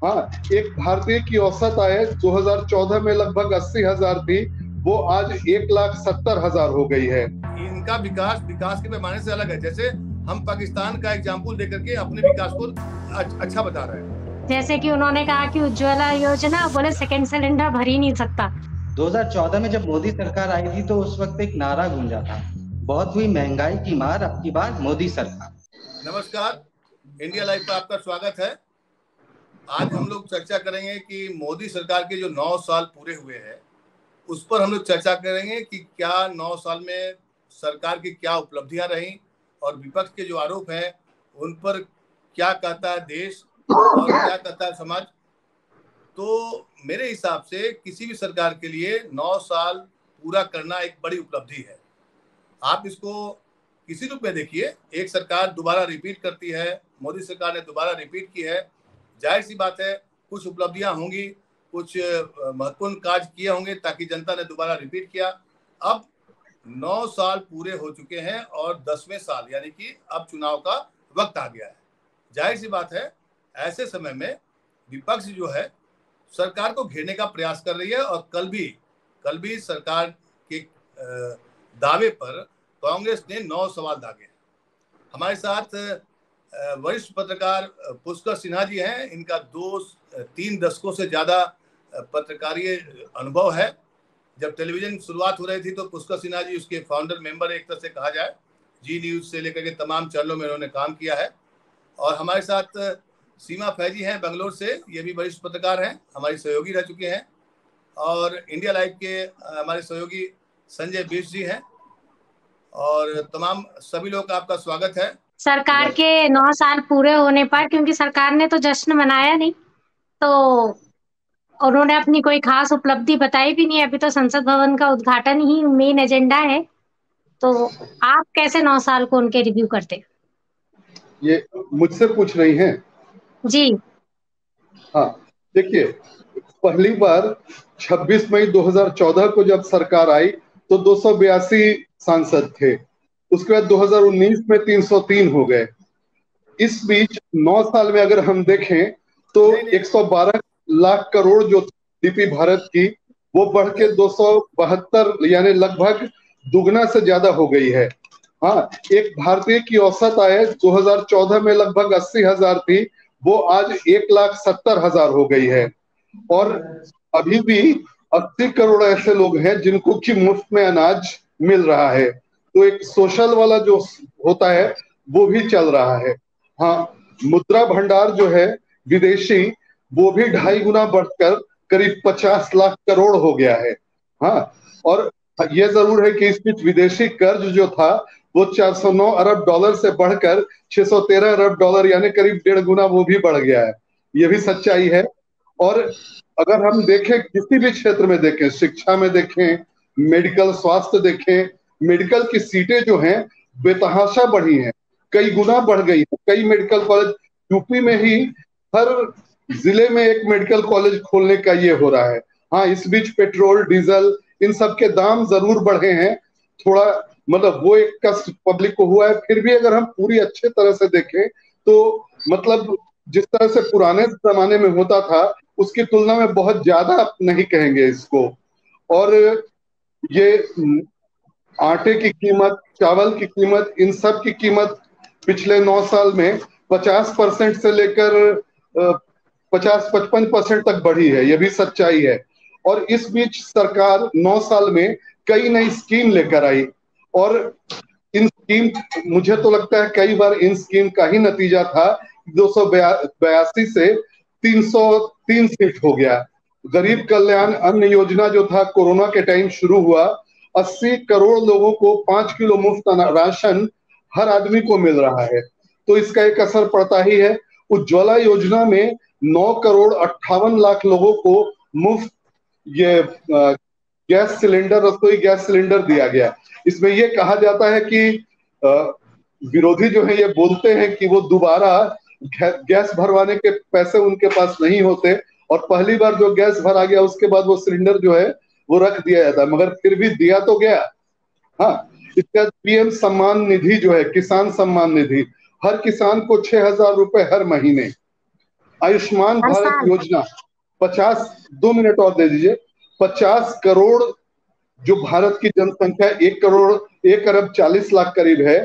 हाँ, एक भारतीय की औसत आय 2014 में लगभग 80,000 थी, वो आज 1,70,000 हो गई है। इनका विकास के पैमाने से अलग है। जैसे हम पाकिस्तान का एग्जाम्पल देकर के अपने विकास को अच्छा बता रहे हैं। जैसे कि उन्होंने कहा कि उज्ज्वला योजना, बोले सेकंड सिलेंडर भर ही नहीं सकता। 2014 में जब मोदी सरकार आई थी तो उस वक्त एक नारा गूंजा था, बहुत हुई महंगाई की मार, अब की बार मोदी सरकार। नमस्कार, इंडिया लाइव पर आपका स्वागत है। आज हम लोग चर्चा करेंगे कि मोदी सरकार के जो 9 साल पूरे हुए हैं उस पर हम लोग चर्चा करेंगे कि क्या 9 साल में सरकार की क्या उपलब्धियां रही और विपक्ष के जो आरोप हैं उन पर क्या कहता है देश और क्या कहता है समाज। तो मेरे हिसाब से किसी भी सरकार के लिए 9 साल पूरा करना एक बड़ी उपलब्धि है। आप इसको किसी रूप में देखिए, एक सरकार दोबारा रिपीट करती है, मोदी सरकार ने दोबारा रिपीट की है, जाहिर सी बात है कुछ उपलब्धियां होंगी, कुछ महत्वपूर्ण कार्य किए होंगे ताकि जनता ने दोबारा रिपीट किया। अब 9 साल पूरे हो चुके हैं और 10वें साल यानी कि अब चुनाव का वक्त आ गया है। जाहिर सी बात है ऐसे समय में विपक्ष जो है सरकार को घेरने का प्रयास कर रही है और कल भी सरकार के दावे पर कांग्रेस ने 9 सवाल दागे। हमारे साथ वरिष्ठ पत्रकार पुष्कर सिन्हा जी हैं। इनका 2-3 दशकों से ज्यादा पत्रकारीय अनुभव है। जब टेलीविजन शुरुआत हो रही थी तो पुष्कर सिन्हा जी उसके फाउंडर मेंबर एक तरह से कहा जाए, जी न्यूज से लेकर के तमाम चैनलों में उन्होंने काम किया है। और हमारे साथ सीमा फैजी हैं बेंगलोर से, ये भी वरिष्ठ पत्रकार हैं, हमारी सहयोगी रह चुके हैं। और इंडिया लाइव के हमारे सहयोगी संजय बिष्ट जी हैं। और तमाम सभी लोग का आपका स्वागत है। सरकार के 9 साल पूरे होने पर, क्योंकि सरकार ने तो जश्न मनाया नहीं, तो उन्होंने अपनी कोई खास उपलब्धि बताई भी नहीं। अभी तो संसद भवन का उद्घाटन ही मेन एजेंडा है। तो आप कैसे 9 साल को उनके रिव्यू करते? ये मुझसे पूछ रही हैं? जी हाँ, देखिए, पहली बार 26 मई 2014 को जब सरकार आई तो 282 सांसद थे। उसके बाद 2019 में 303 हो गए। इस बीच 9 साल में अगर हम देखें तो 112 लाख करोड़ जो जीडीपी भारत की, वो बढ़ के 272 यानी लगभग दुगना से ज्यादा हो गई है। हाँ, एक भारतीय की औसत आय 2014 में लगभग 80,000 थी, वो आज 1,70,000 हो गई है। और अभी भी 80 करोड़ ऐसे लोग हैं जिनको कि मुफ्त में अनाज मिल रहा है। तो एक सोशल वाला जो होता है वो भी चल रहा है। हाँ, मुद्रा भंडार जो है विदेशी, वो भी 2.5 गुना बढ़कर करीब 50 लाख करोड़ हो गया है। हाँ, और यह जरूर है कि इस बीच विदेशी कर्ज जो था वो 409 अरब डॉलर से बढ़कर 613 अरब डॉलर यानी करीब 1.5 गुना वो भी बढ़ गया है। ये भी सच्चाई है। और अगर हम देखें, किसी भी क्षेत्र में देखें, शिक्षा में देखें, मेडिकल स्वास्थ्य देखें, मेडिकल की सीटें जो हैं बेतहाशा बढ़ी हैं, कई गुना बढ़ गई है। कई मेडिकल कॉलेज यूपी में ही हर जिले में एक मेडिकल कॉलेज खोलने का ये हो रहा है। हाँ, इस बीच पेट्रोल डीजल इन सब के दाम जरूर बढ़े हैं, थोड़ा मतलब वो एक कष्ट पब्लिक को हुआ है। फिर भी अगर हम पूरी अच्छे तरह से देखें तो मतलब जिस तरह से पुराने जमाने में होता था उसकी तुलना में बहुत ज्यादा नहीं कहेंगे इसको। और ये आटे की कीमत, चावल की कीमत, इन सब की कीमत पिछले 9 साल में 50% से लेकर 50-55% तक बढ़ी है। यह भी सच्चाई है। और इस बीच सरकार 9 साल में कई नई स्कीम लेकर आई और इन स्कीम, मुझे तो लगता है कई बार इन स्कीम का ही नतीजा था 282 से 303 सीट हो गया। गरीब कल्याण अन्न योजना जो था कोरोना के टाइम शुरू हुआ, 80 करोड़ लोगों को 5 किलो मुफ्त राशन हर आदमी को मिल रहा है, तो इसका एक असर पड़ता ही है। उज्ज्वला योजना में 9 करोड़ 58 लाख लोगों को मुफ्त ये गैस सिलेंडर, रसोई गैस सिलेंडर दिया गया। इसमें यह कहा जाता है कि विरोधी जो है ये बोलते हैं कि वो दोबारा गैस भरवाने के पैसे उनके पास नहीं होते और पहली बार जो गैस भरा गया उसके बाद वो सिलेंडर जो है वो रख दिया जाता है, मगर फिर भी दिया तो गया। हाँ, इसका पीएम सम्मान निधि जो है, किसान सम्मान निधि, हर किसान को 6,000 रुपए हर महीने। आयुष्मान हर भारत साल। योजना 2 मिनट और दे दीजिए। 50 करोड़ जो भारत की जनसंख्या 1 अरब 40 लाख करीब है,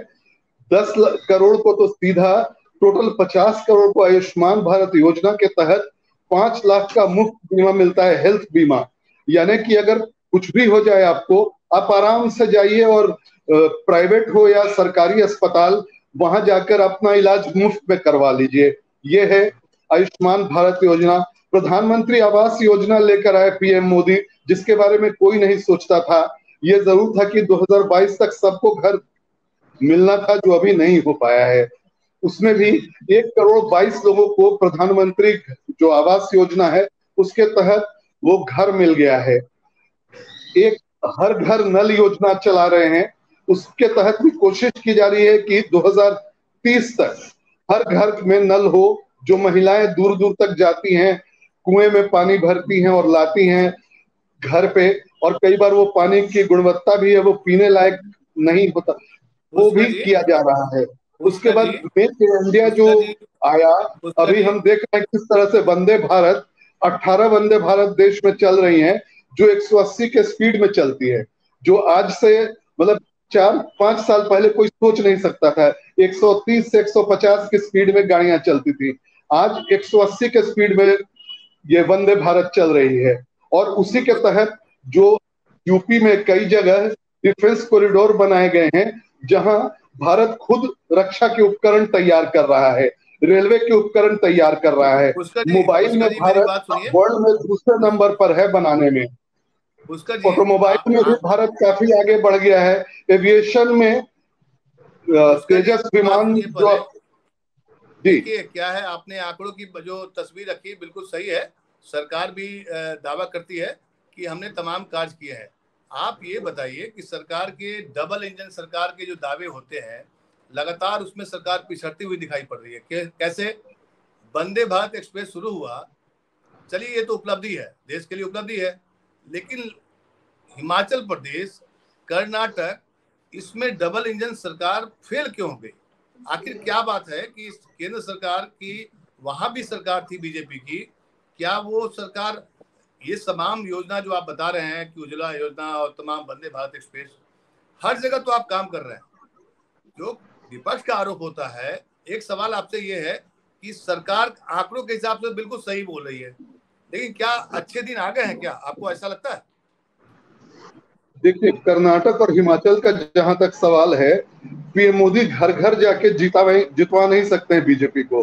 10 करोड़ को तो सीधा, टोटल 50 करोड़ को आयुष्मान भारत योजना के तहत 5 लाख का मुफ्त बीमा मिलता है, हेल्थ बीमा। यानी कि अगर कुछ भी हो जाए आपको, आप आराम से जाइए और प्राइवेट हो या सरकारी अस्पताल, वहां जाकर अपना इलाज मुफ्त में करवा लीजिए। ये है आयुष्मान भारत योजना। प्रधानमंत्री आवास योजना लेकर आए पीएम मोदी, जिसके बारे में कोई नहीं सोचता था। ये जरूर था कि 2022 तक सबको घर मिलना था, जो अभी नहीं हो पाया है। उसमें भी 1 करोड़ 22 लोगों को प्रधानमंत्री जो आवास योजना है उसके तहत वो घर मिल गया है। एक हर घर नल योजना चला रहे हैं, उसके तहत भी कोशिश की जा रही है कि 2030 तक हर घर में नल हो। जो महिलाएं दूर दूर तक जाती हैं, कुएं में पानी भरती हैं और लाती हैं घर पे, और कई बार वो पानी की गुणवत्ता भी है वो पीने लायक नहीं होता, वो भी किया जा रहा है। उसके बाद मेक इन इंडिया जो आया, अभी हम देख रहे हैं किस तरह से वंदे भारत, 18 वंदे भारत देश में चल रही हैं, जो 180 के स्पीड में चलती है, जो आज से मतलब 4-5 साल पहले कोई सोच नहीं सकता था। 130 से 150 की स्पीड में गाड़ियां चलती थी, आज 180 के स्पीड में ये वंदे भारत चल रही है। और उसी के तहत जो यूपी में कई जगह डिफेंस कॉरिडोर बनाए गए हैं, जहां भारत खुद रक्षा के उपकरण तैयार कर रहा है, रेलवे के उपकरण तैयार कर रहा है। मोबाइल में भारत वर्ल्ड में दूसरे नंबर पर है बनाने में। ऑटोमोबाइल में भी भारत काफी आगे बढ़ गया है। एविएशन में तेजस विमान जो देखिए क्या है, आपने आंकड़ों की जो तस्वीर रखी बिल्कुल सही है। सरकार भी दावा करती है कि हमने तमाम कार्य किए हैं। आप ये बताइए कि सरकार के डबल इंजन सरकार के जो दावे होते हैं, लगातार उसमें सरकार पिछड़ती हुई दिखाई पड़ रही है। कैसे वंदे भारत एक्सप्रेस शुरू हुआ, चलिए ये तो उपलब्धि है, देश के लिए उपलब्धि है, लेकिन हिमाचल प्रदेश, कर्नाटक, इसमें डबल इंजन सरकार फेल क्यों हो गई? आखिर क्या बात है कि केंद्र सरकार की वहां भी सरकार थी बीजेपी की, क्या वो सरकार ये तमाम योजना जो आप बता रहे हैं कि उज्ज्वला योजना और तमाम वंदे भारत एक्सप्रेस, हर जगह तो आप काम कर रहे हैं। जो विपक्ष का आरोप होता है, एक सवाल आपसे ये है कि सरकार आंकड़ों के हिसाब से बिल्कुल सही बोल रही है, लेकिन क्या अच्छे दिन आ गए हैं? क्या आपको ऐसा लगता है? देखिए, कर्नाटक और हिमाचल का जहां तक सवाल है, पीएम मोदी घर घर जाके जितवा नहीं सकते हैं बीजेपी को।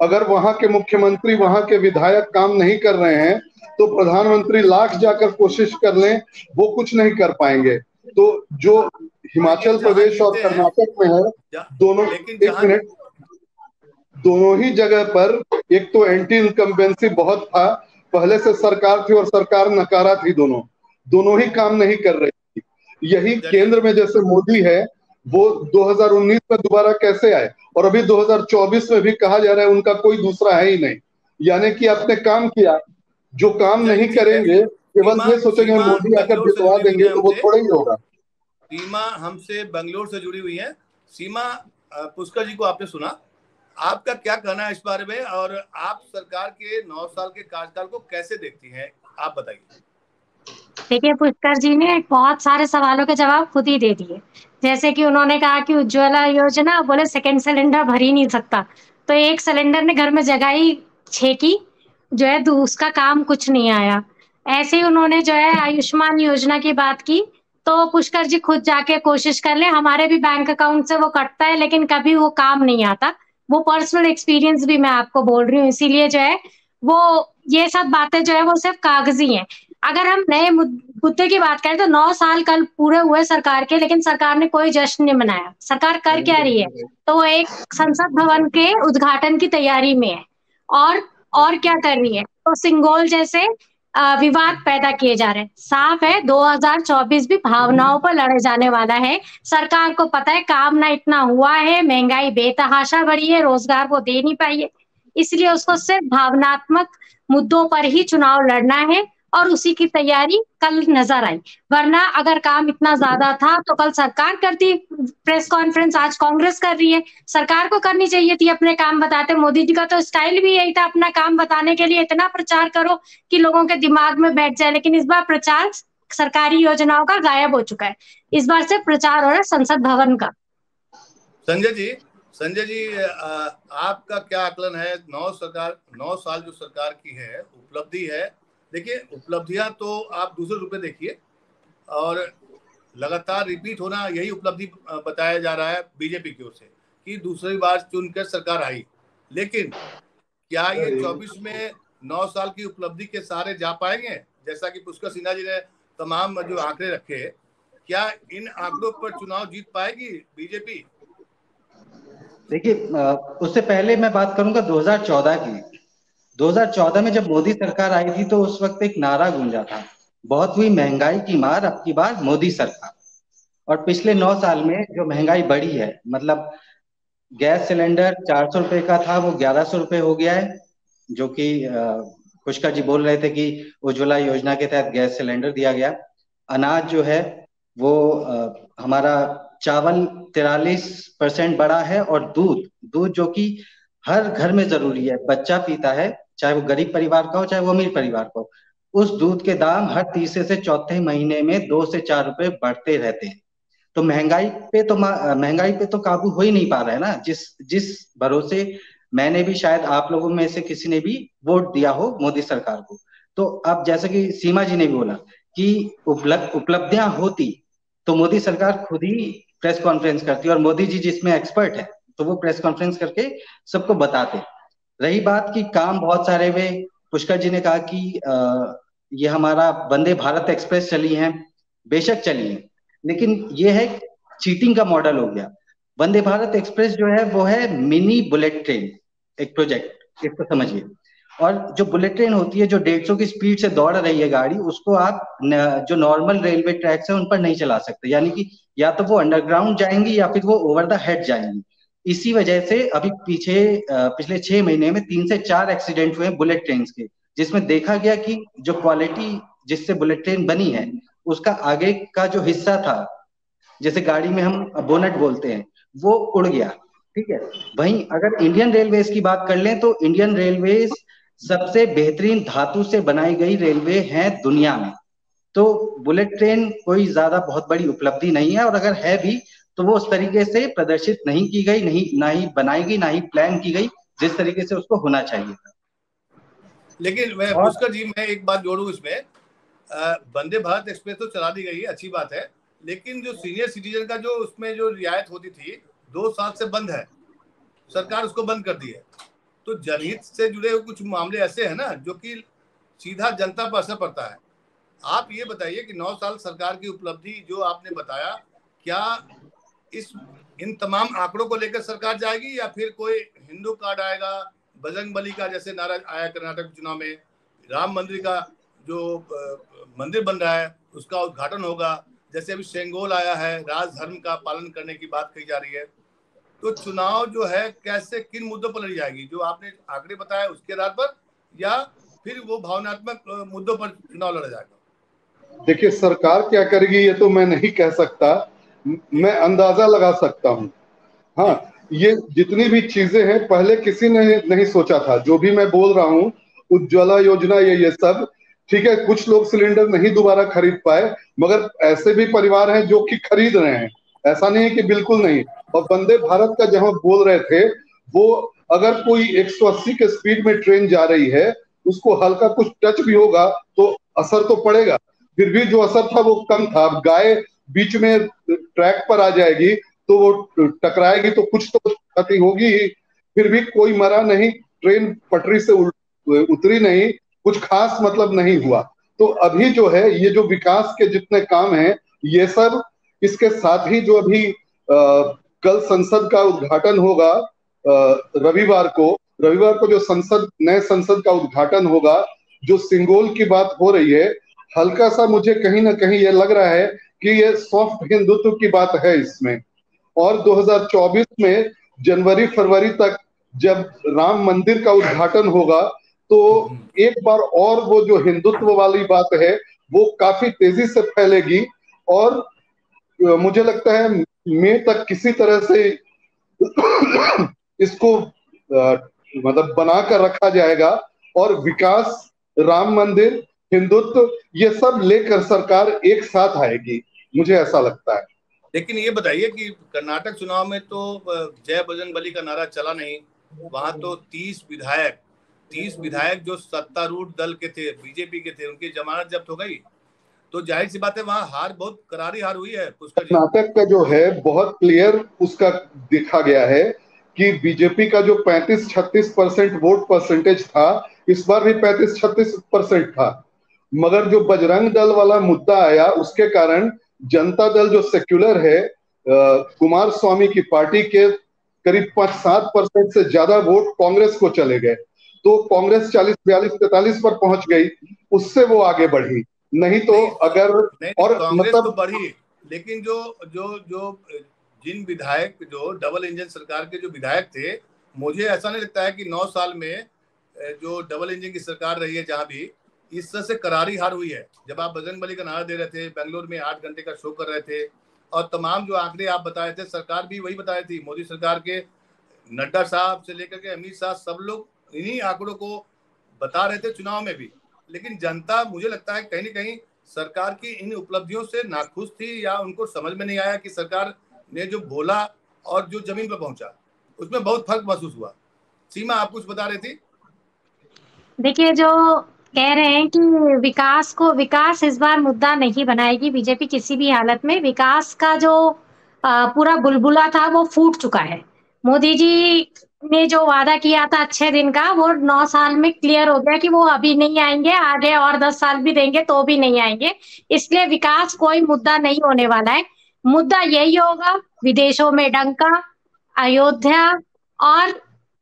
अगर वहां के मुख्यमंत्री, वहां के विधायक काम नहीं कर रहे हैं, तो प्रधानमंत्री लाख जाकर कोशिश कर लें, वो कुछ नहीं कर पाएंगे। तो जो हिमाचल प्रदेश और कर्नाटक में है, दोनों ही जगह पर एक तो एंटी इनकम्बेंसी बहुत था, पहले से सरकार थी और सरकार नकारा थी, दोनों ही काम नहीं कर रही थी। यही केंद्र में जैसे मोदी है, वो 2019 में दोबारा कैसे आए, और अभी 2024 में भी कहा जा रहा है उनका कोई दूसरा है ही नहीं। यानी कि आपने काम किया, जो काम नहीं करेंगे, केवल ये सोचेंगे मोदी आकर जितवा देंगे, तो वो थोड़ा ही होगा। सीमा हमसे बेंगलोर से जुड़ी हुई है। सीमा, पुष्कर जी को आपने सुना, आपका क्या कहना है इस बारे में, और आप सरकार के 9 साल के कार्यकाल को कैसे देखती हैं, आप बताइए। देखिए, पुष्कर जी ने बहुत सारे सवालों के जवाब खुद ही दे दिए। जैसे कि उन्होंने कहा कि उज्ज्वला योजना, बोले सेकंड सिलेंडर भर ही नहीं सकता, तो एक सिलेंडर ने घर में जगह ही 6 की, जो है उसका काम कुछ नहीं आया। ऐसे ही उन्होंने जो है आयुष्मान योजना की बात की, तो पुष्कर जी खुद जाके कोशिश कर ले, हमारे भी बैंक अकाउंट से वो कटता है, लेकिन कभी वो काम नहीं आता। वो पर्सनल एक्सपीरियंस भी मैं आपको बोल रही हूँ, इसीलिए जो है वो ये सब बातें जो है वो सिर्फ कागजी हैं। अगर हम नए मुद्दे की बात करें तो 9 साल कल पूरे हुए सरकार के, लेकिन सरकार ने कोई जश्न नहीं मनाया। सरकार कर क्या रही है? तो वो एक संसद भवन के उद्घाटन की तैयारी में है, और क्या कर रही है? तो सिंगोल जैसे विवाद पैदा किए जा रहे हैं। साफ है 2024 भी भावनाओं पर लड़े जाने वाला है। सरकार को पता है काम ना इतना हुआ है, महंगाई बेतहाशा बढ़ी है, रोजगार वो दे नहीं पाई है, इसलिए उसको सिर्फ भावनात्मक मुद्दों पर ही चुनाव लड़ना है और उसी की तैयारी कल नजर आई। वरना अगर काम इतना ज्यादा था तो कल सरकार करती प्रेस कॉन्फ्रेंस, आज कांग्रेस कर रही है। सरकार को करनी चाहिए थी अपने काम बताते। मोदी जी का तो स्टाइल भी यही था, अपना काम बताने के लिए इतना प्रचार करो कि लोगों के दिमाग में बैठ जाए। लेकिन इस बार प्रचार सरकारी योजनाओं का गायब हो चुका है। इस बार से प्रचार हो रहा है संसद भवन का। संजय जी, आपका क्या आकलन है? 9 साल जो सरकार की है उपलब्धि है, देखिए उपलब्धियां तो आप दूसरे रूप में देखिए, और लगातार रिपीट होना यही उपलब्धि बताया जा रहा है बीजेपी की ओर से कि दूसरी बार चुनकर सरकार आई। लेकिन क्या ये 24 में 9 साल की उपलब्धि के सहारे जा पाएंगे? जैसा कि पुष्कर सिन्हा जी ने तमाम जो आंकड़े रखे, क्या इन आंकड़ों पर चुनाव जीत पाएगी बीजेपी? देखिए, उससे पहले मैं बात करूंगा 2014 की। 2014 में जब मोदी सरकार आई थी तो उस वक्त एक नारा गूंजा था, बहुत हुई महंगाई की मार, अब की बार मोदी सरकार। और पिछले 9 साल में जो महंगाई बढ़ी है, मतलब गैस सिलेंडर 400 रुपए का था, वो 1100 रुपए हो गया है, जो कि पुष्कर जी बोल रहे थे कि उज्ज्वला योजना के तहत गैस सिलेंडर दिया गया। अनाज जो है वो हमारा चावल 43% बढ़ा है, और दूध जो कि हर घर में जरूरी है, बच्चा पीता है, चाहे वो गरीब परिवार का हो चाहे वो अमीर परिवार का हो, उस दूध के दाम हर तीसरे से चौथे महीने में 2 से 4 रुपए बढ़ते रहते हैं। तो महंगाई पे तो काबू हो ही नहीं पा रहा है ना। जिस भरोसे मैंने भी, शायद आप लोगों में से किसी ने भी वोट दिया हो मोदी सरकार को। तो अब जैसे कि सीमा जी ने भी बोला कि उपलब्धियां होती तो मोदी सरकार खुद ही प्रेस कॉन्फ्रेंस करती, और मोदी जी जिसमें एक्सपर्ट है तो वो प्रेस कॉन्फ्रेंस करके सबको बताते। रही बात कि काम बहुत सारे हुए, पुष्कर जी ने कहा कि ये हमारा वंदे भारत एक्सप्रेस चली है, बेशक चली है, लेकिन ये है चीटिंग का मॉडल हो गया। वंदे भारत एक्सप्रेस जो है वो है मिनी बुलेट ट्रेन, एक प्रोजेक्ट, इसको समझिए। और जो बुलेट ट्रेन होती है, जो 150 की स्पीड से दौड़ रही है गाड़ी, उसको आप जो नॉर्मल रेलवे ट्रैक्स है उन पर नहीं चला सकते, यानी कि या तो वो अंडरग्राउंड जाएंगी या फिर वो ओवर द हेड जाएंगी। इसी वजह से अभी पिछले 6 महीने में 3 से 4 एक्सीडेंट हुए बुलेट ट्रेन के, जिसमें देखा गया कि जो क्वालिटी जिससे बुलेट ट्रेन बनी है उसका आगे का जो हिस्सा था, जैसे गाड़ी में हम बोनट बोलते हैं, वो उड़ गया। ठीक है। वहीं अगर इंडियन रेलवेज की बात कर लें तो इंडियन रेलवेज सबसे बेहतरीन धातु से बनाई गई रेलवे है दुनिया में। तो बुलेट ट्रेन कोई ज्यादा बहुत बड़ी उपलब्धि नहीं है, और अगर है भी तो वो उस तरीके से प्रदर्शित नहीं की गई, ना ही बनाई गई, ना ही प्लान की गई जिस तरीके से उसको होना चाहिए था। लेकिन मैं पुष्कर जी, मैं एक बात जोड़ूं इसमें, वंदे भारत एक्सप्रेस तो चला दी गई है, अच्छी बात है, लेकिन जो सीनियर सिटीजन का जो उसमें जो रियायत होती थी 2 साल से बंद है, सरकार उसको बंद कर दी है। तो जनहित से जुड़े हुए कुछ मामले ऐसे हैं ना जो कि सीधा जनता पर असर पड़ता है। आप ये बताइए कि 9 साल सरकार की उपलब्धि जो आपने बताया, क्या इन तमाम आंकड़ों को लेकर सरकार जाएगी, या फिर कोई हिंदू कार्ड आएगा, बजरंगबली का जैसे नारा आया कर्नाटक चुनाव में, राम मंदिर का जो मंदिर बन रहा है उसका उद्घाटन होगा, जैसे अभी सेंगोल आया है, राजधर्म का पालन करने की बात कही जा रही है। तो चुनाव जो है कैसे, किन मुद्दों पर लड़ी जाएगी, जो आपने आंकड़े बताया उसके आधार पर, या फिर वो भावनात्मक मुद्दों पर चुनाव लड़ा जाएगा? देखिए, सरकार क्या करेगी ये तो मैं नहीं कह सकता, मैं अंदाजा लगा सकता हूँ। हाँ, ये जितनी भी चीजें हैं पहले किसी ने नहीं सोचा था। जो भी मैं बोल रहा हूँ, उज्ज्वला योजना, ये सब ठीक है, कुछ लोग सिलेंडर नहीं दोबारा खरीद पाए, मगर ऐसे भी परिवार हैं जो कि खरीद रहे हैं, ऐसा नहीं है कि बिल्कुल नहीं। और वंदे भारत का जहां बोल रहे थे, वो अगर कोई 180 के स्पीड में ट्रेन जा रही है, उसको हल्का कुछ टच भी होगा तो असर तो पड़ेगा, फिर भी जो असर था वो कम था। अब गाय बीच में ट्रैक पर आ जाएगी तो वो टकराएगी तो कुछ तो क्षति होगी ही, फिर भी कोई मरा नहीं, ट्रेन पटरी से उतरी नहीं, कुछ खास मतलब नहीं हुआ। तो अभी जो है ये जो विकास के जितने काम हैं ये सब, इसके साथ ही जो अभी कल संसद का उद्घाटन होगा, रविवार को जो नए संसद का उद्घाटन होगा, जो सिंगोल की बात हो रही है, हल्का सा मुझे कहीं ना कहीं ये लग रहा है कि ये सॉफ्ट हिंदुत्व की बात है इसमें। और 2024 में जनवरी फरवरी तक जब राम मंदिर का उद्घाटन होगा तो एक बार और वो जो हिंदुत्व वाली बात है वो काफी तेजी से फैलेगी और मुझे लगता है मई तक किसी तरह से इसको मतलब बनाकर रखा जाएगा और विकास, राम मंदिर, हिंदुत्व ये सब लेकर सरकार एक साथ आएगी, मुझे ऐसा लगता है। लेकिन ये बताइए कि कर्नाटक चुनाव में तो जय बजरंगबली का नारा चला नहीं, वहां तो 30 विधायक जो सत्तारूढ़ दल के थे, बीजेपी के थे, उनकी जमानत जब्त हो गई, तो जाहिर सी बात है वहां हार बहुत करारी हार हुई है। कर्नाटक का जो है बहुत क्लियर उसका देखा गया है कि बीजेपी का जो 35-36% वोट परसेंटेज था, इस बार भी 35-36% था, मगर जो बजरंग दल वाला मुद्दा आया उसके कारण जनता दल जो सेक्युलर है, कुमार स्वामी की पार्टी के करीब 5-7% से ज्यादा वोट कांग्रेस को चले गए, तो कांग्रेस 40-42-43 पर पहुंच गई, उससे वो आगे बढ़ी। नहीं तो अगर और कांग्रेस तो बढ़ी, लेकिन जो जो जो जिन विधायक जो डबल इंजन सरकार के जो विधायक थे, मुझे ऐसा नहीं लगता है कि 9 साल में जो डबल इंजन की सरकार रही है जहां भी, इस तरह से करारी हार हुई है। जब आप बजरंगबली का नारा दे रहे थे, बेंगलोर में 8 घंटे का शो कर रहे थे, और तमाम जो आंकड़े आप बताए थे, सरकार भी वही बताई थी, मोदी सरकार के नड्डा साहब से लेकर के अमित शाह सब लोग इन्हीं आंकड़ों को बता रहे थे चुनाव में भी। लेकिन जनता, मुझे लगता है कहीं न कहीं सरकार की इन उपलब्धियों से नाखुश थी, या उनको समझ में नहीं आया कि सरकार ने जो बोला और जो जमीन पर पहुंचा उसमें बहुत फर्क महसूस हुआ। सीमा, आप कुछ बता रही थी। देखिए, जो कह रहे हैं कि विकास इस बार मुद्दा नहीं बनाएगी बीजेपी किसी भी हालत में। विकास का जो पूरा बुलबुला था वो फूट चुका है। मोदी जी ने जो वादा किया था अच्छे दिन का, वो 9 साल में क्लियर हो गया कि वो अभी नहीं आएंगे, आगे और 10 साल भी देंगे तो भी नहीं आएंगे। इसलिए विकास कोई मुद्दा नहीं होने वाला है। मुद्दा यही होगा, विदेशों में डंका, अयोध्या और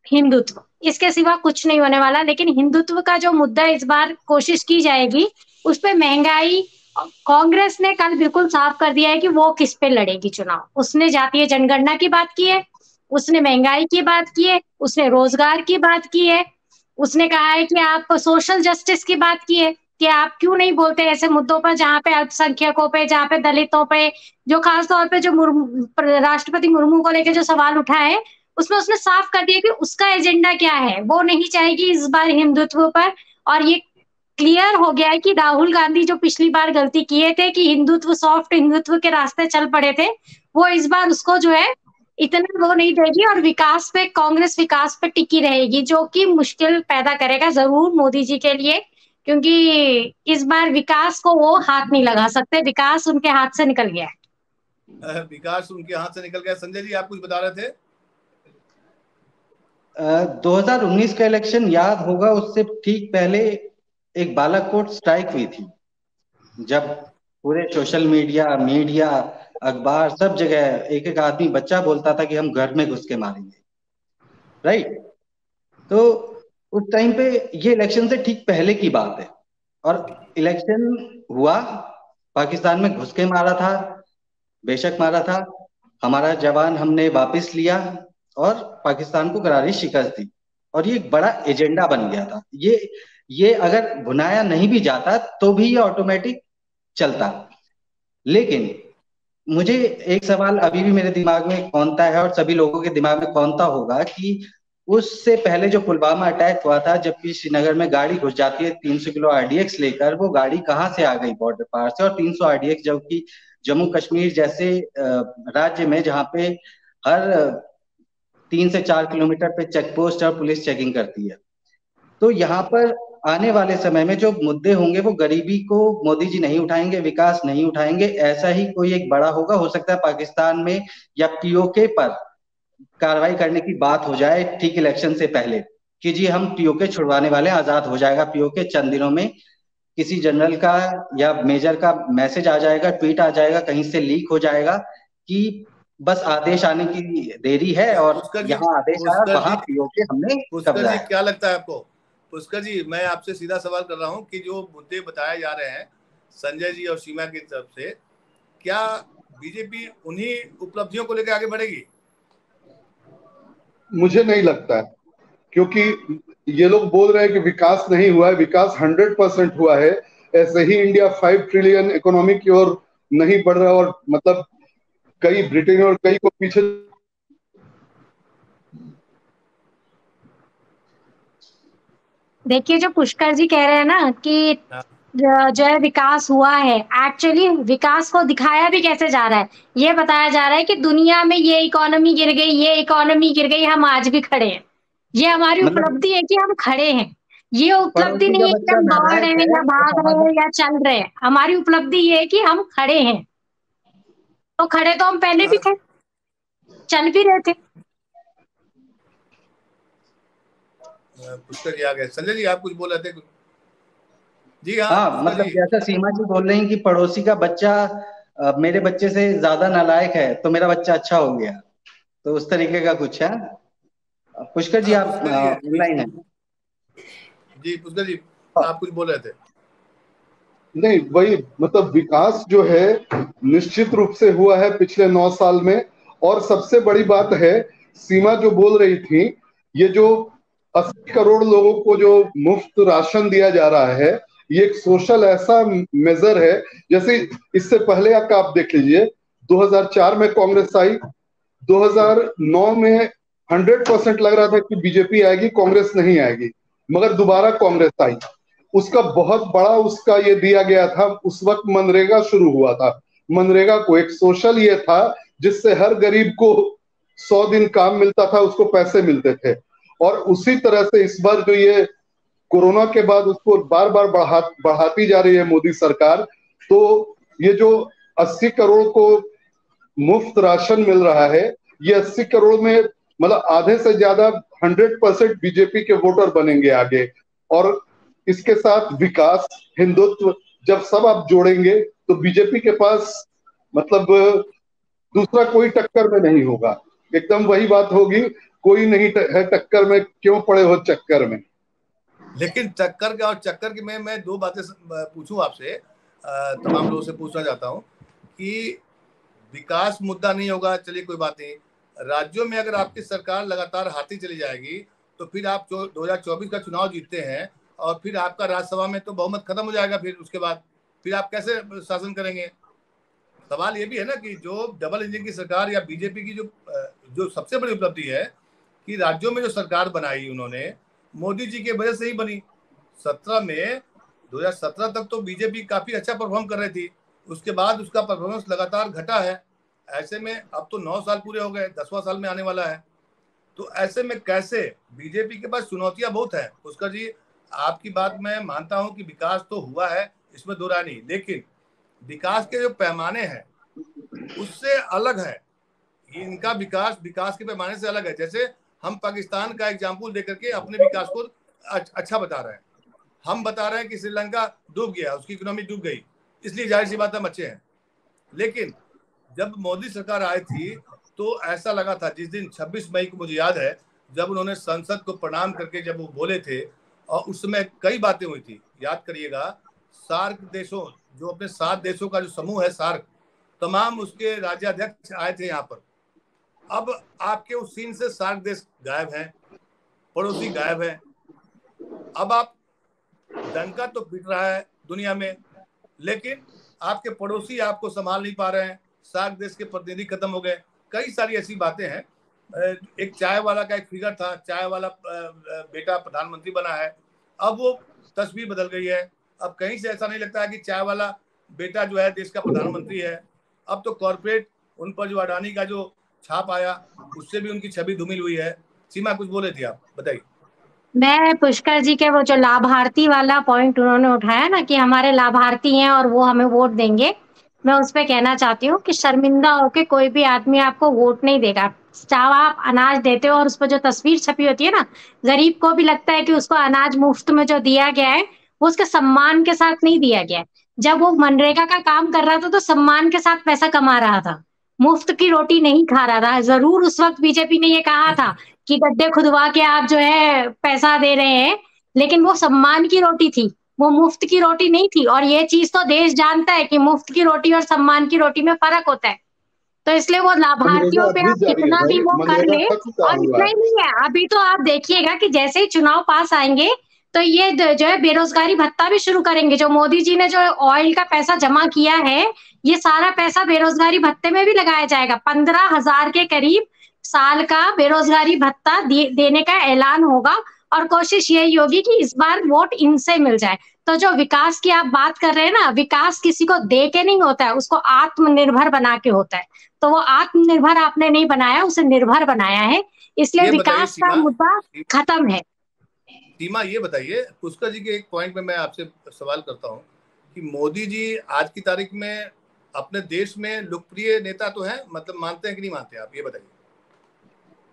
हिंदुत्व, इसके सिवा कुछ नहीं होने वाला। लेकिन हिंदुत्व का जो मुद्दा इस बार कोशिश की जाएगी, उस पे महंगाई, कांग्रेस ने कल बिल्कुल साफ कर दिया है कि वो किस पे लड़ेगी चुनाव। उसने जातीय जनगणना की बात की है, उसने महंगाई की बात की है, उसने रोजगार की बात की है, उसने कहा है कि आप सोशल जस्टिस की बात की है कि आप क्यों नहीं बोलते ऐसे मुद्दों पर जहां पे अल्पसंख्यकों पे, जहां पे दलितों पे, जो खास तौर पे जो राष्ट्रपति मुर्मू को लेकर जो सवाल उठा है, उसमें उसने साफ कर दिया कि उसका एजेंडा क्या है। वो नहीं चाहेगी इस बार हिंदुत्व पर। और ये क्लियर हो गया है कि राहुल गांधी जो पिछली बार गलती किए थे कि हिंदुत्व, सॉफ्ट हिंदुत्व के रास्ते चल पड़े थे, वो इस बार उसको जो है इतना वो नहीं देगी, और विकास पे, कांग्रेस विकास पे टिकी रहेगी, जो कि मुश्किल पैदा करेगा जरूर मोदी जी के लिए, क्योंकि इस बार विकास को वो हाथ नहीं लगा सकते। विकास उनके हाथ से निकल गया है। विकास उनके हाथ से निकल गया। संजय जी, आप कुछ बता रहे थे। 2019 का इलेक्शन याद होगा, उससे ठीक पहले एक बालाकोट स्ट्राइक हुई थी, जब पूरे सोशल मीडिया, अखबार, सब जगह एक एक आदमी, बच्चा बोलता था कि हम घर में घुस के मारेंगे, राइट। तो उस टाइम पे, ये इलेक्शन से ठीक पहले की बात है, और इलेक्शन हुआ, पाकिस्तान में घुस के मारा था, बेशक मारा था, हमारा जवान हमने वापस लिया और पाकिस्तान को करारी शिकस्त दी, और ये एक बड़ा एजेंडा बन गया था। ये अगर भुनाया नहीं भी जाता तो भी ये ऑटोमेटिक चलता। लेकिन मुझे एक सवाल अभी भी मेरे दिमाग में कौनता है, और सभी लोगों के दिमाग में कौनता होगा, कि उससे पहले जो पुलवामा अटैक हुआ था, जबकि श्रीनगर में गाड़ी घुस जाती है 300 किलो आरडीएक्स लेकर, वो गाड़ी कहाँ से आ गई बॉर्डर पार से, और 300 आरडीएक्स, जबकि जम्मू कश्मीर जैसे राज्य में जहाँ पे हर 3 से 4 किलोमीटर पे चेक पोस्ट और पुलिस चेकिंग करती है। तो यहाँ पर आने वाले समय में जो मुद्दे होंगे, वो गरीबी को मोदी जी नहीं उठाएंगे, विकास नहीं उठाएंगे, ऐसा ही कोई एक बड़ा होगा। हो सकता है पाकिस्तान में या पीओके पर कार्रवाई करने की बात हो जाए ठीक इलेक्शन से पहले, कि जी हम पीओके छुड़वाने वाले, आजाद हो जाएगा पीओके चंद दिनों में। किसी जनरल का या मेजर का मैसेज आ जाएगा, ट्वीट आ जाएगा, कहीं से लीक हो जाएगा कि बस आदेश आने की देरी है, और यहाँ आदेश आया, वहां पीओके हमने कब्जा है। क्या लगता है आपको? पुष्कर जी, मैं आपसे सीधा सवाल कर रहा हूं कि जो मुद्दे बताए जा रहे हैं संजय जी और सीमा की तरफ से, क्या बीजेपी उन्हीं उपलब्धियों को लेकर आगे बढ़ेगी? मुझे नहीं लगता है, क्योंकि ये लोग बोल रहे हैं कि विकास नहीं हुआ है, विकास 100% हुआ है। ऐसे ही इंडिया 5 ट्रिलियन इकोनॉमी की ओर नहीं बढ़ रहा, और मतलब कई ब्रिटेन और कई को पीछे। देखिए, जो पुष्कर जी कह रहे हैं ना कि जो है विकास हुआ है, एक्चुअली विकास को दिखाया भी कैसे जा रहा है, ये बताया जा रहा है कि दुनिया में ये इकोनॉमी गिर गई, ये इकोनॉमी गिर गई, हम आज भी खड़े हैं। ये हमारी मतलब उपलब्धि है कि हम खड़े हैं। ये उपलब्धि पड़ोसी नहीं का है कि बच्चा हम दौड़ रहे नालायक हैं है या तो भाग रहे समाधान। हैं या चल रहे हैं। हमारी उपलब्धि ये है कि हम खड़े हैं। तो खड़े तो हम पहले भी थे, चल भी रहे थे। पुष्कर जी आ गए। संजय जी आप कुछ बोल रहे थे? जी हाँ हाँ, पुष्कर मतलब जी। जैसा सीमा जी बोल रही हैं कि पड़ोसी का बच्चा मेरे बच्चे से ज्यादा नालायक है तो मेरा बच्चा अच्छा हो गया, तो उस तरीके का कुछ है। पुष्कर जी हाँ आप पुष्कर जी ऑनलाइन हैं? जी पुष्कर जी आप कुछ बोल रहे थे? नहीं, वही मतलब विकास जो है निश्चित रूप से हुआ है पिछले 9 साल में। और सबसे बड़ी बात है, सीमा जो बोल रही थी, ये जो 80 करोड़ लोगों को जो मुफ्त राशन दिया जा रहा है, ये एक सोशल ऐसा मेजर है। जैसे इससे पहले आप देख लीजिए, 2004 में कांग्रेस आई, 2009 में 100% लग रहा था कि बीजेपी आएगी, कांग्रेस नहीं आएगी, मगर दोबारा कांग्रेस आई। उसका बहुत बड़ा उसका ये दिया गया था, उस वक्त मनरेगा शुरू हुआ था। मनरेगा को एक सोशल ये था जिससे हर गरीब को 100 दिन काम मिलता था, उसको पैसे मिलते थे। और उसी तरह से इस बार जो ये कोरोना के बाद उसको बार बार बढ़ाती जा रही है मोदी सरकार। तो ये जो 80 करोड़ को मुफ्त राशन मिल रहा है, ये 80 करोड़ में मतलब आधे से ज्यादा 100% बीजेपी के वोटर बनेंगे आगे। और इसके साथ विकास, हिंदुत्व, जब सब आप जोड़ेंगे तो बीजेपी के पास मतलब दूसरा कोई टक्कर में नहीं होगा। एकदम वही बात होगी, कोई नहीं है टक्कर में, क्यों पड़े हो चक्कर में। लेकिन चक्कर का और चक्कर की मैं दो बातें पूछूं आपसे, तमाम लोगों से पूछना चाहता हूं कि विकास मुद्दा नहीं होगा, चलिए कोई बात नहीं। राज्यों में अगर आपकी सरकार लगातार हारती चली जाएगी तो फिर आप 2024 का चुनाव जीतते हैं और फिर आपका राज्यसभा में तो बहुमत खत्म हो जाएगा। फिर उसके बाद फिर आप कैसे शासन करेंगे? सवाल ये भी है ना कि जो डबल इंजन की सरकार या बीजेपी की जो सबसे बड़ी उपलब्धि है कि राज्यों में जो सरकार बनाई उन्होंने मोदी जी के वजह से ही बनी। 2017 तक तो बीजेपी काफी अच्छा परफॉर्म कर रही थी, उसके बाद उसका परफॉर्मेंस लगातार घटा है। ऐसे में अब तो 9 साल पूरे हो गए, 10वां साल में आने वाला है। तो ऐसे में कैसे, बीजेपी के पास चुनौतियां बहुत है। पुष्कर जी आपकी बात मैं मानता हूं कि विकास तो हुआ है, इसमें दो राय नहीं, लेकिन विकास के जो पैमाने हैं उससे अलग है। इनका विकास के पैमाने से अलग है। जैसे हम पाकिस्तान का एग्जाम्पल देकर के अपने विकास को अच्छा बता रहे हैं। हम बता रहे हैं कि श्रीलंका डूब गया, उसकी इकोनॉमी डूब गई, इसलिए जाहिर सी बात है हम अच्छे हैं। लेकिन जब मोदी सरकार आई थी तो ऐसा लगा था, जिस दिन 26 मई को मुझे याद है जब उन्होंने संसद को प्रणाम करके जब वो बोले थे, और उस समय कई बातें हुई थी, याद करिएगा। सार्क देशों, जो अपने 7 देशों का जो समूह है सार्क, तमाम उसके राज्याध्यक्ष आए थे यहाँ पर। अब आपके उस सीन से सार्क देश गायब हैं, पड़ोसी गायब हैं। अब आप डंका तो पिट रहा है दुनिया में, लेकिन आपके पड़ोसी आपको संभाल नहीं पा रहे हैं, सार्क देश के प्रतिनिधि खत्म हो गए। कई सारी ऐसी बातें हैं। एक चाय वाला का एक फिगर था, चाय वाला बेटा प्रधानमंत्री बना है, अब वो तस्वीर बदल गई है। अब कहीं से ऐसा नहीं लगता है कि चाय वाला बेटा जो है देश का प्रधानमंत्री है। अब तो कॉर्पोरेट, उन पर जो अडानी का जो छाप आया उससे भी उनकी छवि धूमिल हुई है। सीमा कुछ बोले थे आप, बताइए। मैं पुष्कर जी के वो जो लाभार्थी वाला पॉइंट उन्होंने उठाया ना कि हमारे लाभार्थी हैं और वो हमें वोट देंगे, मैं उस पे कहना चाहती हूँ कि शर्मिंदा होके कोई भी आदमी आपको वोट नहीं देगा। चाहे आप अनाज देते हो और उस पर जो तस्वीर छपी होती है ना, गरीब को भी लगता है कि उसको अनाज मुफ्त में जो दिया गया है वो उसके सम्मान के साथ नहीं दिया गया है। जब वो मनरेगा का काम कर रहा था तो सम्मान के साथ पैसा कमा रहा था, मुफ्त की रोटी नहीं खा रहा था। जरूर उस वक्त बीजेपी ने ये कहा था कि गड्ढे खुदवा के आप जो है पैसा दे रहे हैं, लेकिन वो सम्मान की रोटी थी, वो मुफ्त की रोटी नहीं थी। और ये चीज तो देश जानता है कि मुफ्त की रोटी और सम्मान की रोटी में फर्क होता है। तो इसलिए वो लाभार्थियों पे मनरेगा आप अभी जारी है कितना भी भाई, वो कर मनरेगा ले। खत्म कहाँ और हुआ इतना है? ही नहीं है, अभी तो आप देखिएगा कि जैसे ही चुनाव पास आएंगे तो ये जो है बेरोजगारी भत्ता भी शुरू करेंगे। जो मोदी जी ने जो ऑयल का पैसा जमा किया है, ये सारा पैसा बेरोजगारी भत्ते में भी लगाया जाएगा। 15,000 के करीब साल का बेरोजगारी भत्ता देने का ऐलान होगा, और कोशिश यही होगी कि इस बार वोट इनसे मिल जाए। तो जो विकास की आप बात कर रहे हैं ना, विकास किसी को दे के नहीं होता है, उसको आत्मनिर्भर बना के होता है। तो वो आत्मनिर्भर आपने नहीं बनाया, उसे निर्भर बनाया है, इसलिए ये बताइए विकास का मुद्दा खत्म है। सीमा, ये बताइए पुष्कर जी के एक पॉइंट में मैं आपसे सवाल करता हूँ कि मोदी जी आज की तारीख में अपने देश में लोकप्रिय नेता तो है, मतलब मानते हैं कि नहीं मानते, आप ये बताइए।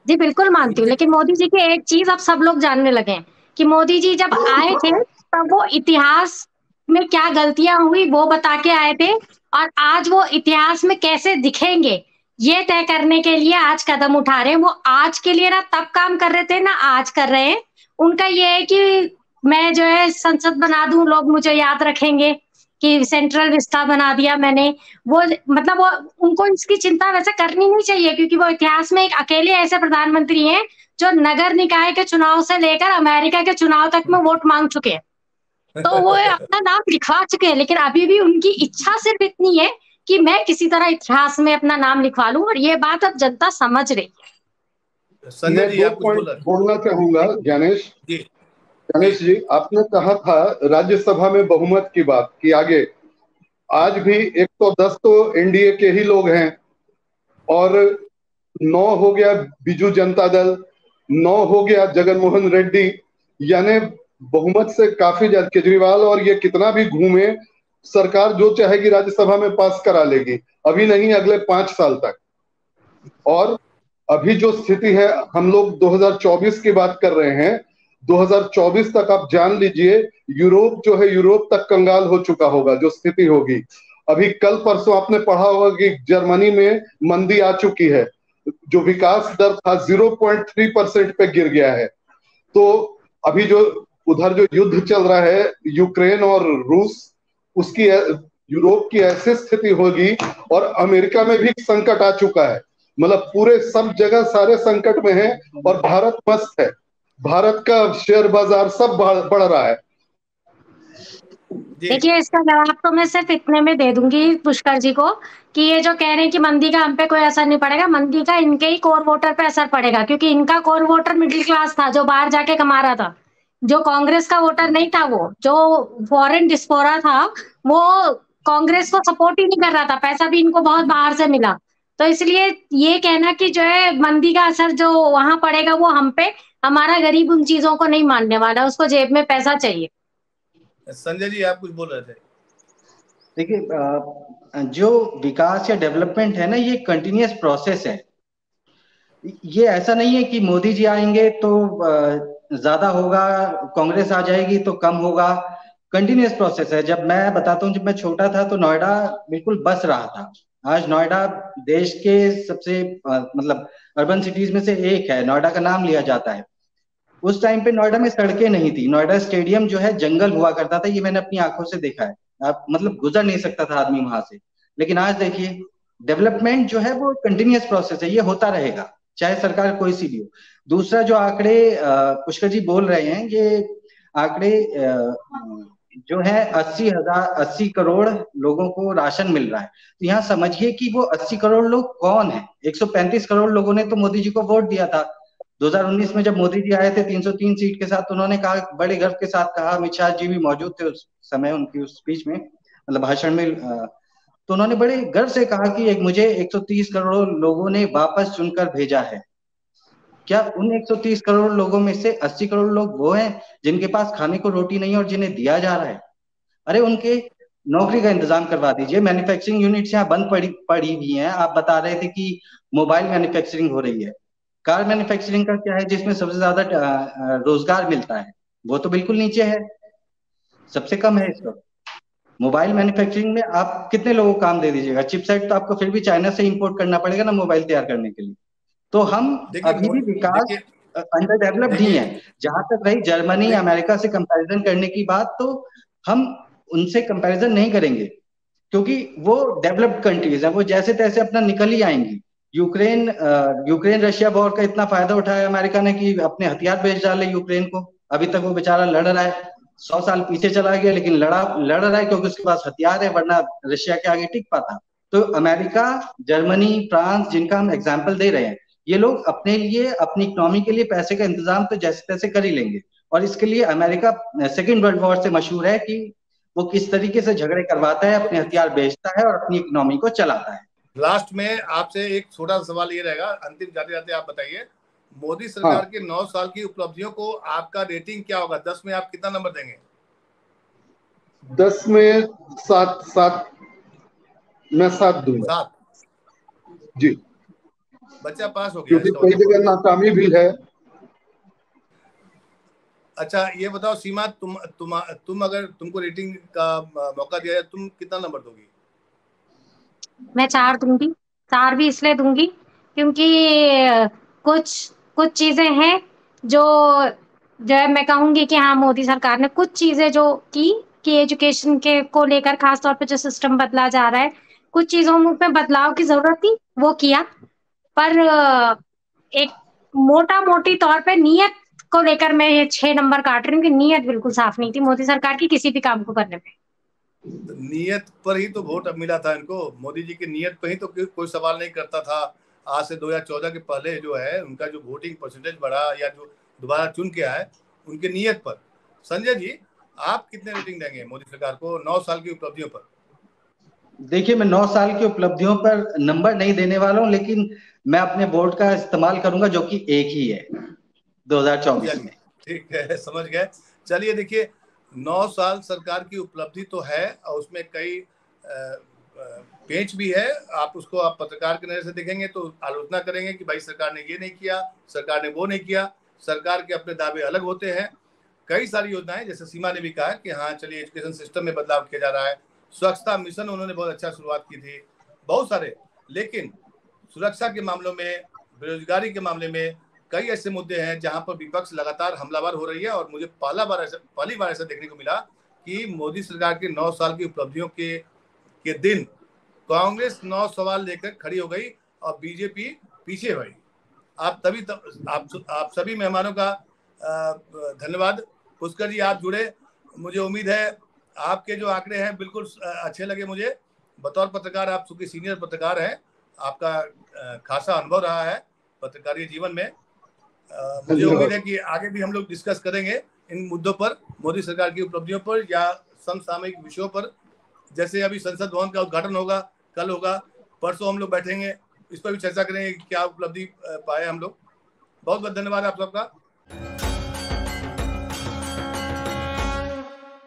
जी बिल्कुल मानती हूँ, लेकिन मोदी जी की एक चीज अब सब लोग जानने लगे हैं कि मोदी जी जब आए थे तब वो इतिहास में क्या गलतियां हुई वो बता के आए थे, और आज वो इतिहास में कैसे दिखेंगे ये तय करने के लिए आज कदम उठा रहे हैं। वो आज के लिए ना तब काम कर रहे थे ना आज कर रहे हैं। उनका ये है कि मैं जो है संसद बना दूं, लोग मुझे याद रखेंगे कि सेंट्रल विस्टा बना दिया मैंने। वो मतलब वो उनको इसकी चिंता वैसे करनी नहीं चाहिए, क्योंकि वो इतिहास में एक अकेले ऐसे प्रधानमंत्री हैं जो नगर निकाय के चुनाव से लेकर अमेरिका के चुनाव तक में वोट मांग चुके हैं। तो वो अपना नाम लिखवा चुके हैं, लेकिन अभी भी उनकी इच्छा सिर्फ इतनी है कि मैं किसी तरह इतिहास में अपना नाम लिखवा लूं, और ये बात अब जनता समझ रही है। संजय जी, मैं आप 2 कुछ पॉइंट बोलना चाहूंगा। गणेश जी, आपने कहा था राज्यसभा में बहुमत की बात की आगे, आज भी 110 तो एनडीए के ही लोग हैं, और 9 हो गया बीजू जनता दल, 9 हो गया जगनमोहन रेड्डी, यानी बहुमत से काफी ज्यादा। केजरीवाल और ये कितना भी घूमे, सरकार जो चाहेगी राज्यसभा में पास करा लेगी, अभी नहीं अगले 5 साल तक। और अभी जो स्थिति है, हम लोग 2024 की बात कर रहे हैं, 2024 तक आप जान लीजिए यूरोप जो है, यूरोप तक कंगाल हो चुका होगा जो स्थिति होगी। अभी कल परसों आपने पढ़ा होगा कि जर्मनी में मंदी आ चुकी है, जो विकास दर था 0.3% पे गिर गया है। तो अभी जो उधर जो युद्ध चल रहा है यूक्रेन और रूस, उसकी यूरोप की ऐसी स्थिति होगी, और अमेरिका में भी संकट आ चुका है। मतलब पूरे सब जगह सारे संकट में है, और भारत मस्त है। भारत का शेयर बाजार सब बढ़ रहा है। देखिए, इसका जवाब तो मैं सिर्फ इतने में दे दूंगी पुष्कर जी को कि ये जो कह रहे हैं कि मंदी का हम पे कोई असर नहीं पड़ेगा, मंदी का इनके ही कोर वोटर पे असर पड़ेगा, क्योंकि इनका कोर वोटर मिडिल क्लास था जो बाहर जाके कमा रहा था। जो कांग्रेस का वोटर नहीं था, वो जो फॉरेन डिस्पोरा था, वो कांग्रेस को सपोर्ट ही नहीं कर रहा था, पैसा भी इनको बहुत बाहर से मिला। तो इसलिए ये कहना कि जो है मंदी का असर जो वहां पड़ेगा वो हम पे, हमारा गरीब उन चीजों को नहीं मानने वाला, उसको जेब में पैसा चाहिए। संजय जी, आप कुछ बोल रहे थे। देखिए, जो विकास या डेवलपमेंट है ना, ये कंटिन्यूअस प्रोसेस है। ये ऐसा नहीं है कि मोदी जी आएंगे तो ज्यादा होगा, कांग्रेस आ जाएगी तो कम होगा। कंटिन्यूअस प्रोसेस है। जब मैं बताता हूँ, जब मैं छोटा था तो नोएडा बिल्कुल बस रहा था। आज नोएडा देश के सबसे मतलब अर्बन सिटीज में से एक है, नोएडा का नाम लिया जाता है। उस टाइम पे नोएडा में सड़कें नहीं थी, नोएडा स्टेडियम जो है जंगल हुआ करता था, ये मैंने अपनी आंखों से देखा है। आप मतलब गुजर नहीं सकता था आदमी वहां से। लेकिन आज देखिए, डेवलपमेंट जो है वो कंटिन्यूअस प्रोसेस है, ये होता रहेगा चाहे सरकार कोई सी भी हो। दूसरा जो आंकड़े पुष्कर जी बोल रहे हैं, ये आंकड़े जो है 80 करोड़ लोगों को राशन मिल रहा है। तो यहाँ समझिए कि वो 80 करोड़ लोग कौन है। 135 करोड़ लोगों ने तो मोदी जी को वोट दिया था 2019 में। जब मोदी जी आए थे 303 सीट के साथ, उन्होंने कहा, बड़े गर्व के साथ कहा, अमित शाह जी भी मौजूद थे उस समय उनकी उस स्पीच में, मतलब भाषण में, तो उन्होंने बड़े गर्व से कहा कि मुझे 130 करोड़ लोगों ने वापस चुनकर भेजा है। क्या उन 130 करोड़ लोगों में से 80 करोड़ लोग वो हैं जिनके पास खाने को रोटी नहीं है और जिन्हें दिया जा रहा है? अरे उनके नौकरी का इंतजाम करवा दीजिए। मैन्युफैक्चरिंग यूनिट्स यहाँ बंद पड़ी हुई हैं। आप बता रहे थे कि मोबाइल मैन्युफैक्चरिंग हो रही है, कार मैन्युफैक्चरिंग का क्या है जिसमें सबसे ज्यादा रोजगार मिलता है? वो तो बिल्कुल नीचे है, सबसे कम है इस वक्त। मोबाइल मैन्युफैक्चरिंग में आप कितने लोगों को काम दे दीजिएगा? चिपसेट तो आपको फिर भी चाइना से इंपोर्ट करना पड़ेगा ना मोबाइल तैयार करने के लिए। तो हम अभी भी विकास अंडर डेवलप्ड ही है। जहां तक रही जर्मनी अमेरिका से कंपैरिजन करने की बात, तो हम उनसे कंपैरिजन नहीं करेंगे, क्योंकि वो डेवलप्ड कंट्रीज है, वो जैसे तैसे अपना निकल ही आएंगी। यूक्रेन रशिया वॉर का इतना फायदा उठाया अमेरिका ने कि अपने हथियार बेच डाले यूक्रेन को। अभी तक वो बेचारा लड़ रहा है, 100 साल पीछे चला गया, लेकिन लड़ रहा है क्योंकि उसके पास हथियार है, वरना रशिया के आगे टिक पाता। तो अमेरिका, जर्मनी, फ्रांस, जिनका हम एग्जाम्पल दे रहे हैं, ये लोग अपने लिए, अपनी इकोनॉमी के लिए पैसे का इंतजाम तो जैसे तैसे कर ही लेंगे। और इसके लिए अमेरिका सेकेंड वर्ल्ड वॉर से मशहूर है कि वो किस तरीके से झगड़े करवाता है, अपने हथियार बेचता है और अपनी इकोनॉमी को चलाता है। लास्ट में आपसे एक छोटा सा सवाल ये रहेगा, अंतिम जाते जाते आप बताइए, मोदी सरकार के 9 साल की उपलब्धियों को आपका रेटिंग क्या होगा? 10 में आप कितना नंबर देंगे? 10 में 7 मैं 7 दूंगा। 7? जी, बच्चा पास हो गया क्योंकि कई जगह नाकामी भी है। अच्छा ये बताओ सीमा, तुम अगर तुमको रेटिंग का मौका दिया जाए, तुम कितना नंबर दोगी? मैं 4 दूंगी। 4 भी इसलिए दूंगी क्योंकि कुछ कुछ चीजें हैं जो जो है, मैं कहूंगी कि हाँ, मोदी सरकार ने कुछ चीजें जो की कि एजुकेशन के को लेकर खास तौर पे जो सिस्टम बदला जा रहा है, कुछ चीजों में बदलाव की जरूरत थी, वो किया। पर एक मोटा मोटी तौर पे नियत को लेकर मैं ये 6 नंबर काट रही हूँ कि नियत बिल्कुल साफ नहीं थी मोदी सरकार की किसी भी काम को करने में। तो नियत पर ही तो वोट अब मिला था इनको, मोदी जी की नियत पर ही तो कोई सवाल नहीं करता था। आज से 2014 के पहले जो है उनका जो वोटिंग परसेंटेज बढ़ा या जो दोबारा चुन के आए, उनके नियत पर। संजय जी, आप कितने रेटिंग देंगे मोदी सरकार को 9 साल की उपलब्धियों पर? देखिए, मैं 9 साल की उपलब्धियों पर नंबर नहीं देने वाला हूं, लेकिन मैं अपने बोर्ड का इस्तेमाल करूंगा जो कि एक ही है 2024 में। ठीक है, समझ गए। चलिए देखिए, 9 साल सरकार की उपलब्धि तो है और उसमें कई पेच भी है। आप उसको आप पत्रकार के नजर से देखेंगे तो आलोचना करेंगे कि भाई सरकार ने ये नहीं किया, सरकार ने वो नहीं किया। सरकार के अपने दावे अलग होते हैं। कई सारी योजनाएं, जैसे सीमा ने भी कहा कि हाँ चलिए एजुकेशन सिस्टम में बदलाव किया जा रहा है, स्वच्छता मिशन उन्होंने बहुत अच्छा शुरुआत की थी, बहुत सारे। लेकिन सुरक्षा के मामलों में, बेरोजगारी के मामले में कई ऐसे मुद्दे हैं जहां पर विपक्ष लगातार हमलावर हो रही है। और मुझे पहली बार ऐसा देखने को मिला कि मोदी सरकार के 9 साल की उपलब्धियों के दिन कांग्रेस 9 सवाल लेकर खड़ी हो गई और बीजेपी पीछे हुई। आप सभी मेहमानों का धन्यवाद। पुष्कर जी, आप जुड़े, मुझे उम्मीद है आपके जो आंकड़े हैं बिल्कुल अच्छे लगे मुझे। बतौर पत्रकार आप चूंकि सीनियर पत्रकार हैं, आपका खासा अनुभव रहा है पत्रकारिता जीवन में। मुझे उम्मीद है कि आगे भी हम लोग डिस्कस करेंगे इन मुद्दों पर, मोदी सरकार की उपलब्धियों पर या समसामयिक विषयों पर। जैसे अभी संसद भवन का उद्घाटन होगा, कल होगा, परसों हम लोग बैठेंगे, इस पर भी चर्चा करेंगे कि क्या उपलब्धि पाए हम लोग। बहुत बहुत धन्यवाद आप सबका।